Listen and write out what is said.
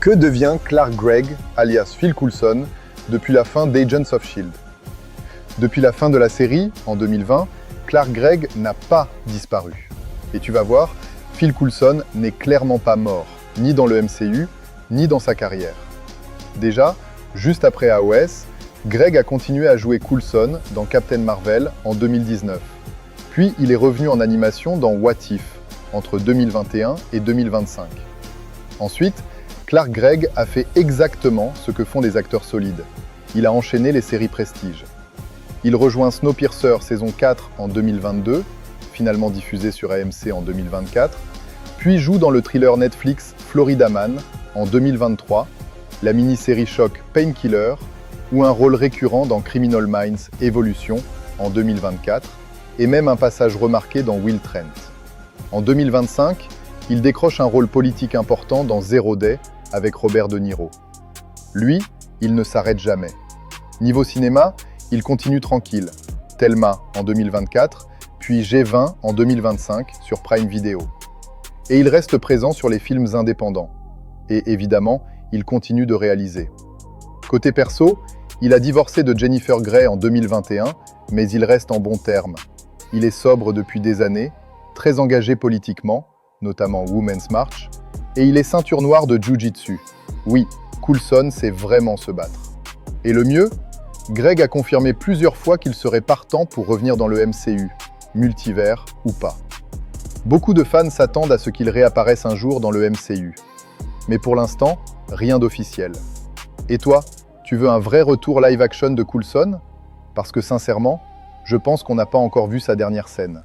Que devient Clark Gregg, alias Phil Coulson, depuis la fin d'Agents of S.H.I.E.L.D. Depuis la fin de la série, en 2020, Clark Gregg n'a pas disparu. Et tu vas voir, Phil Coulson n'est clairement pas mort, ni dans le MCU, ni dans sa carrière. Déjà, juste après AOS, Gregg a continué à jouer Coulson dans Captain Marvel en 2019. Puis il est revenu en animation dans What If, entre 2021 et 2025. Ensuite, Clark Gregg a fait exactement ce que font des acteurs solides. Il a enchaîné les séries Prestige. Il rejoint Snowpiercer saison 4 en 2022, finalement diffusée sur AMC en 2024, puis joue dans le thriller Netflix Florida Man en 2023, la mini-série choc Painkiller, ou un rôle récurrent dans Criminal Minds Evolution en 2024, et même un passage remarqué dans Will Trent. En 2025, il décroche un rôle politique important dans Zero Day avec Robert De Niro. Lui, il ne s'arrête jamais. Niveau cinéma, il continue tranquille. Thelma en 2024, puis G20 en 2025 sur Prime Video. Et il reste présent sur les films indépendants. Et évidemment, il continue de réaliser. Côté perso, il a divorcé de Jennifer Grey en 2021, mais il reste en bons termes. Il est sobre depuis des années, très engagé politiquement, notamment Women's March, et il est ceinture noire de Jiu-Jitsu. Oui, Coulson sait vraiment se battre. Et le mieux, Gregg a confirmé plusieurs fois qu'il serait partant pour revenir dans le MCU, multivers ou pas. Beaucoup de fans s'attendent à ce qu'il réapparaisse un jour dans le MCU. Mais pour l'instant, rien d'officiel. Et toi, tu veux un vrai retour live-action de Coulson? Parce que sincèrement, je pense qu'on n'a pas encore vu sa dernière scène.